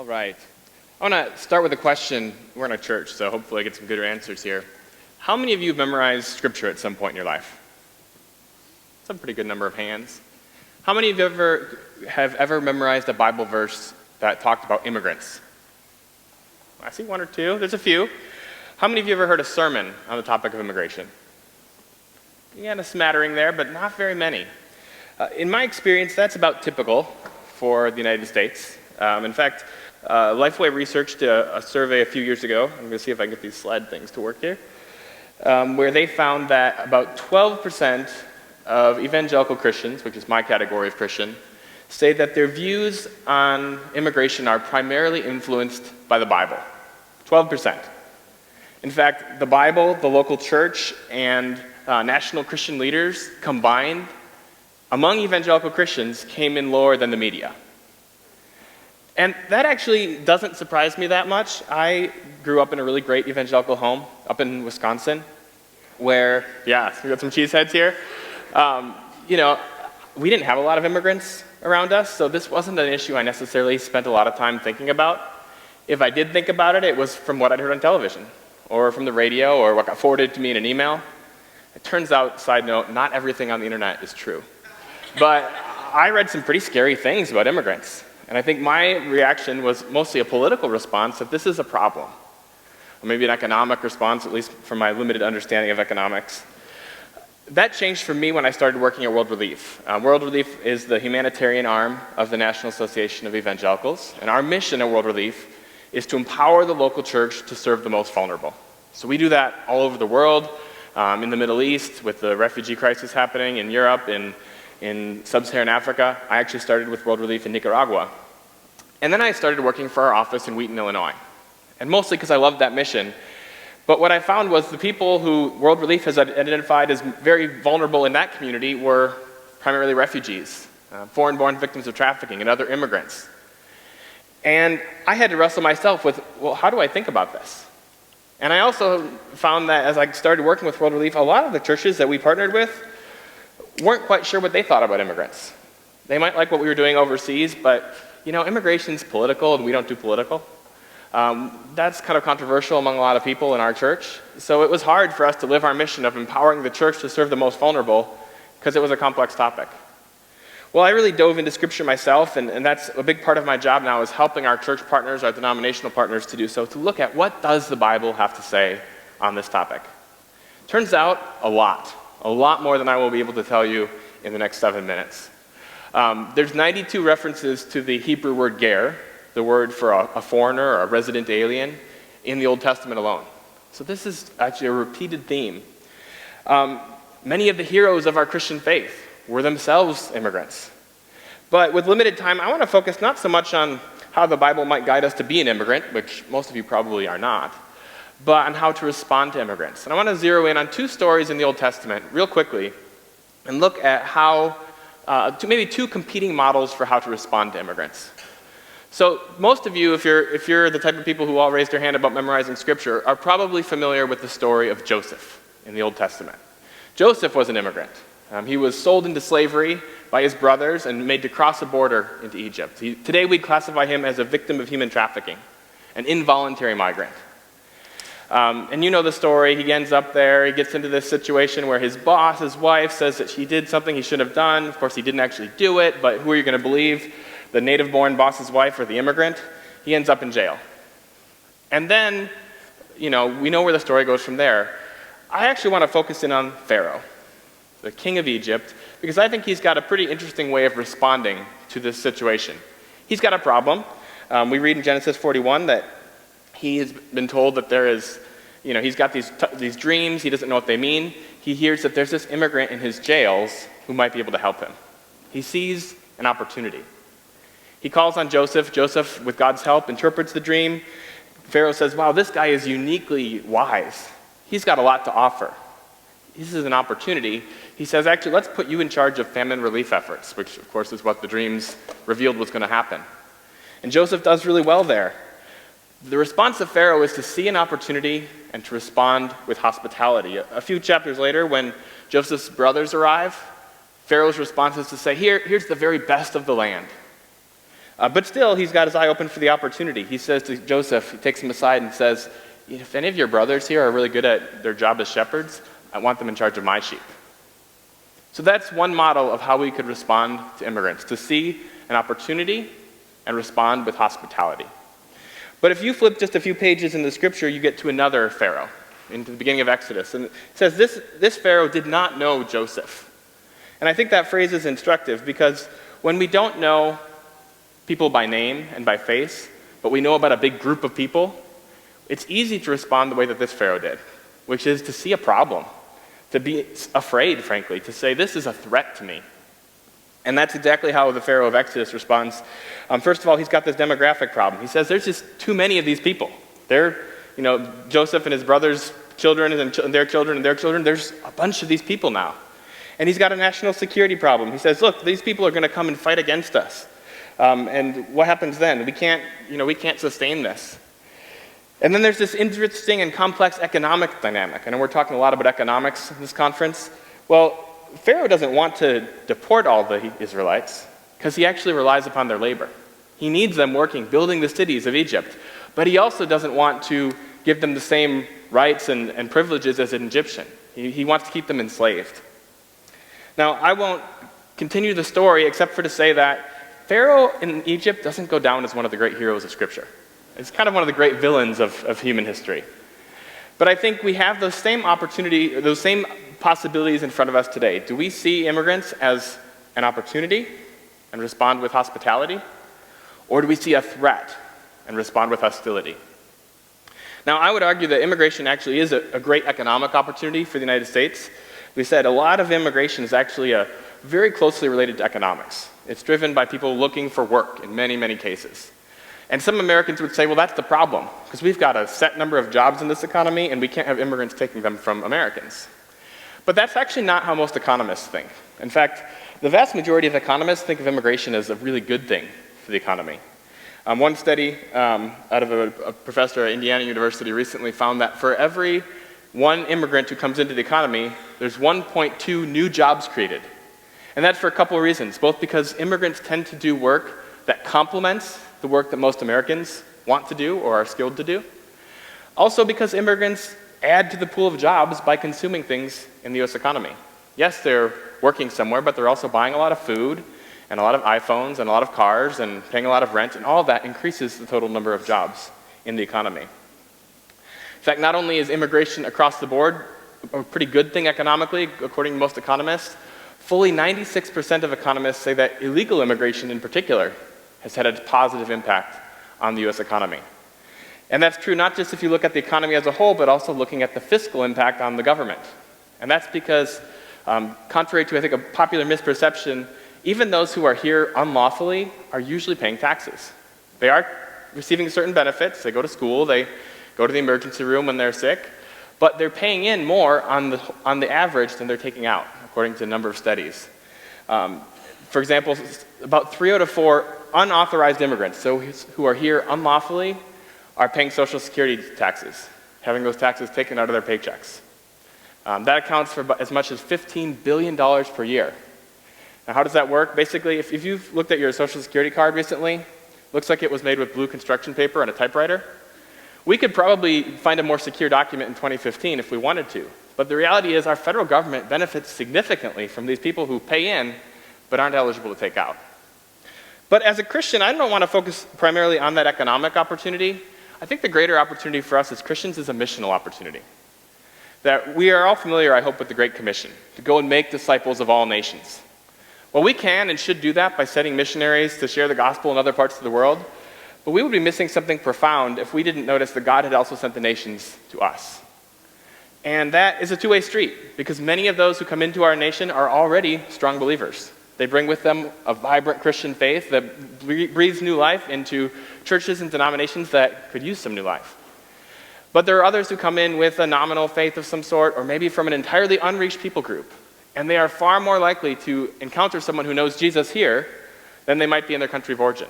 All right. I want to start with a question. We're in a church, so hopefully I get some good answers here. How many of you have memorized Scripture at some point in your life? That's a pretty good number of hands. How many of you have ever memorized a Bible verse that talked about immigrants? I see one or two. There's a few. How many of you ever heard a sermon on the topic of immigration? You got a smattering there, but not very many. In my experience, that's about typical for the United States. In fact, Lifeway researched a survey a few years ago. I'm going to see if I can get these slide things to work here, where they found that about 12% of evangelical Christians, which is my category of Christian, say that their views on immigration are primarily influenced by the Bible. 12%. In fact, the Bible, the local church, and national Christian leaders combined among evangelical Christians came in lower than the media. And that actually doesn't surprise me that much. I grew up in a really great evangelical home up in Wisconsin where, yeah, we got some cheeseheads here. We didn't have a lot of immigrants around us, so this wasn't an issue I necessarily spent a lot of time thinking about. If I did think about it, it was from what I'd heard on television or from the radio or what got forwarded to me in an email. It turns out, side note, not everything on the internet is true. But I read some pretty scary things about immigrants. And I think my reaction was mostly a political response that this is a problem. Or maybe an economic response, at least from my limited understanding of economics. That changed for me when I started working at World Relief. World Relief is the humanitarian arm of the National Association of Evangelicals. And our mission at World Relief is to empower the local church to serve the most vulnerable. So we do that all over the world, in the Middle East, with the refugee crisis happening in Europe, in sub-Saharan Africa. I actually started with World Relief in Nicaragua. And then I started working for our office in Wheaton, Illinois. And mostly because I loved that mission. But what I found was the people who World Relief has identified as very vulnerable in that community were primarily refugees, foreign-born victims of trafficking, and other immigrants. And I had to wrestle myself with, well, how do I think about this? And I also found that as I started working with World Relief, a lot of the churches that we partnered with weren't quite sure what they thought about immigrants. They might like what we were doing overseas, but immigration's political and we don't do political. That's kind of controversial among a lot of people in our church. So it was hard for us to live our mission of empowering the church to serve the most vulnerable because it was a complex topic. Well, I really dove into Scripture myself, and that's a big part of my job now is helping our church partners, our denominational partners to do so, to look at what does the Bible have to say on this topic. Turns out, a lot more than I will be able to tell you in the next 7 minutes. There's 92 references to the Hebrew word ger, the word for a foreigner or a resident alien, in the Old Testament alone. So this is actually a repeated theme. Many of the heroes of our Christian faith were themselves immigrants. But with limited time, I want to focus not so much on how the Bible might guide us to be an immigrant, which most of you probably are not, but on how to respond to immigrants. And I want to zero in on two stories in the Old Testament real quickly and look at how maybe two competing models for how to respond to immigrants. So most of you, if you're the type of people who all raised their hand about memorizing Scripture, are probably familiar with the story of Joseph in the Old Testament. Joseph was an immigrant. He was sold into slavery by his brothers and made to cross a border into Egypt. Today we'd classify him as a victim of human trafficking, an involuntary migrant. And you know the story. He ends up there. He gets into this situation where his boss, his wife, says that he did something he shouldn't have done. Of course, he didn't actually do it, but who are you going to believe? The native-born boss's wife or the immigrant? He ends up in jail. And then, we know where the story goes from there. I actually want to focus in on Pharaoh, the king of Egypt, because I think he's got a pretty interesting way of responding to this situation. He's got a problem. We read in Genesis 41 that he has been told that there is, he's got these dreams, he doesn't know what they mean. He hears that there's this immigrant in his jails who might be able to help him. He sees an opportunity. He calls on Joseph. Joseph, with God's help, interprets the dream. Pharaoh says, wow, this guy is uniquely wise. He's got a lot to offer. This is an opportunity. He says, actually, let's put you in charge of famine relief efforts, which, of course, is what the dreams revealed was going to happen. And Joseph does really well there. The response of Pharaoh is to see an opportunity and to respond with hospitality. A few chapters later, when Joseph's brothers arrive, Pharaoh's response is to say, here's the very best of the land. But still, he's got his eye open for the opportunity. He says to Joseph, he takes him aside and says, if any of your brothers here are really good at their job as shepherds, I want them in charge of my sheep. So that's one model of how we could respond to immigrants, to see an opportunity and respond with hospitality. But if you flip just a few pages in the scripture, you get to another Pharaoh, into the beginning of Exodus. And it says, this Pharaoh did not know Joseph. And I think that phrase is instructive because when we don't know people by name and by face, but we know about a big group of people, it's easy to respond the way that this Pharaoh did, which is to see a problem, to be afraid, frankly, to say, this is a threat to me. And that's exactly how the Pharaoh of Exodus responds. First of all, he's got this demographic problem. He says, there's just too many of these people. Joseph and his brothers' children and their children and their children, there's a bunch of these people now. And he's got a national security problem. He says, look, these people are going to come and fight against us. And what happens then? We can't sustain this. And then there's this interesting and complex economic dynamic. I know we're talking a lot about economics in this conference. Well, Pharaoh doesn't want to deport all the Israelites because he actually relies upon their labor. He needs them working, building the cities of Egypt. But he also doesn't want to give them the same rights and privileges as an Egyptian. He wants to keep them enslaved. Now, I won't continue the story except for to say that Pharaoh in Egypt doesn't go down as one of the great heroes of Scripture. It's kind of one of the great villains of human history. But I think we have those same possibilities in front of us today. Do we see immigrants as an opportunity and respond with hospitality? Or do we see a threat and respond with hostility? Now, I would argue that immigration actually is a great economic opportunity for the United States. We said a lot of immigration is actually very closely related to economics. It's driven by people looking for work in many, many cases. And some Americans would say, well, that's the problem, because we've got a set number of jobs in this economy, and we can't have immigrants taking them from Americans. But that's actually not how most economists think. In fact, the vast majority of economists think of immigration as a really good thing for the economy. One study out of a professor at Indiana University recently found that for every one immigrant who comes into the economy, there's 1.2 new jobs created. And that's for a couple of reasons, both because immigrants tend to do work that complements the work that most Americans want to do or are skilled to do. Also because immigrants add to the pool of jobs by consuming things in the U.S. economy. Yes, they're working somewhere, but they're also buying a lot of food and a lot of iPhones and a lot of cars and paying a lot of rent, and all of that increases the total number of jobs in the economy. In fact, not only is immigration across the board a pretty good thing economically, according to most economists, fully 96% of economists say that illegal immigration in particular has had a positive impact on the U.S. economy. And that's true not just if you look at the economy as a whole, but also looking at the fiscal impact on the government. And that's because, contrary to, I think, a popular misperception, even those who are here unlawfully are usually paying taxes. They are receiving certain benefits. They go to school, they go to the emergency room when they're sick, but they're paying in more on the average than they're taking out, according to a number of studies. For example, about 3 out of 4 unauthorized immigrants, so who are here unlawfully, are paying Social Security taxes, having those taxes taken out of their paychecks. That accounts for as much as $15 billion per year. Now, how does that work? Basically, if you've looked at your Social Security card recently, looks like it was made with blue construction paper on a typewriter. We could probably find a more secure document in 2015 if we wanted to. But the reality is our federal government benefits significantly from these people who pay in but aren't eligible to take out. But as a Christian, I don't want to focus primarily on that economic opportunity. I think the greater opportunity for us as Christians is a missional opportunity. That we are all familiar, I hope, with the Great Commission, to go and make disciples of all nations. Well, we can and should do that by sending missionaries to share the gospel in other parts of the world, but we would be missing something profound if we didn't notice that God had also sent the nations to us. And that is a two-way street, because many of those who come into our nation are already strong believers. They bring with them a vibrant Christian faith that breathes new life into churches and denominations that could use some new life. But there are others who come in with a nominal faith of some sort, or maybe from an entirely unreached people group. And they are far more likely to encounter someone who knows Jesus here than they might be in their country of origin.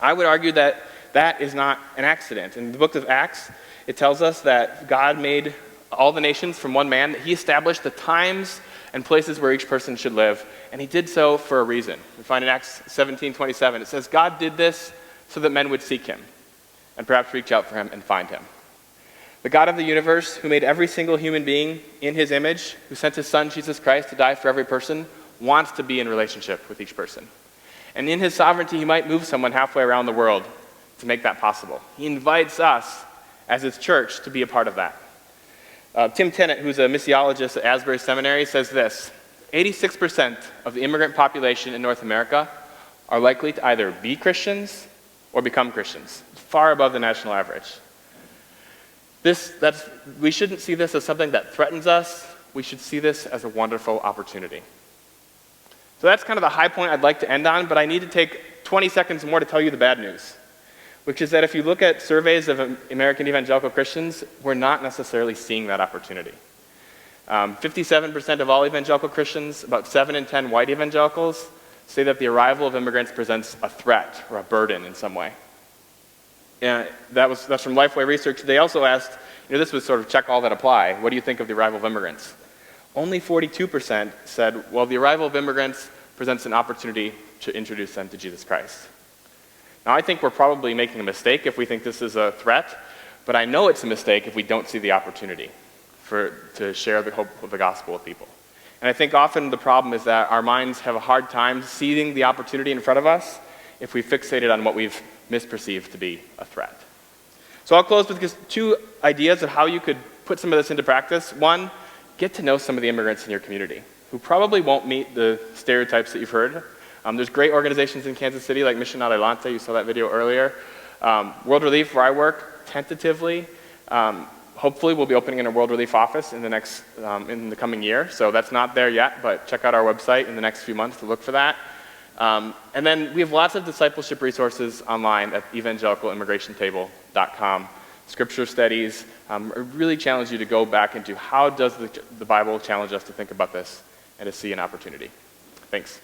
I would argue that that is not an accident. In the book of Acts, it tells us that God made all the nations from one man, that he established the times and places where each person should live, and he did so for a reason. We find in Acts 17:27, it says, God did this so that men would seek him and perhaps reach out for him and find him. The God of the universe, who made every single human being in his image, who sent his son, Jesus Christ, to die for every person, wants to be in relationship with each person. And in his sovereignty, he might move someone halfway around the world to make that possible. He invites us, as his church, to be a part of that. Tim Tennant, who's a missiologist at Asbury Seminary, says this: 86% of the immigrant population in North America are likely to either be Christians or become Christians, far above the national average. We shouldn't see this as something that threatens us. We should see this as a wonderful opportunity. So that's kind of the high point I'd like to end on, but I need to take 20 seconds more to tell you the bad news, which is that if you look at surveys of American evangelical Christians, we're not necessarily seeing that opportunity. 57% of all evangelical Christians, about 7 in 10 white evangelicals, say that the arrival of immigrants presents a threat or a burden in some way. And that's from Lifeway Research. They also asked, this was sort of check all that apply. What do you think of the arrival of immigrants? Only 42% said, well, the arrival of immigrants presents an opportunity to introduce them to Jesus Christ. Now, I think we're probably making a mistake if we think this is a threat, but I know it's a mistake if we don't see the opportunity to share the hope of the gospel with people. And I think often the problem is that our minds have a hard time seeing the opportunity in front of us if we fixated on what we've misperceived to be a threat. So I'll close with just 2 ideas of how you could put some of this into practice. One, get to know some of the immigrants in your community who probably won't meet the stereotypes that you've heard. There's great organizations in Kansas City like Mission Adelante, you saw that video earlier. World Relief, where I work, tentatively, hopefully we'll be opening in a World Relief office in the coming year. So that's not there yet, but check out our website in the next few months to look for that. And then we have lots of discipleship resources online at evangelicalimmigrationtable.com. Scripture studies. I really challenge you to go back into how does the Bible challenge us to think about this and to see an opportunity. Thanks.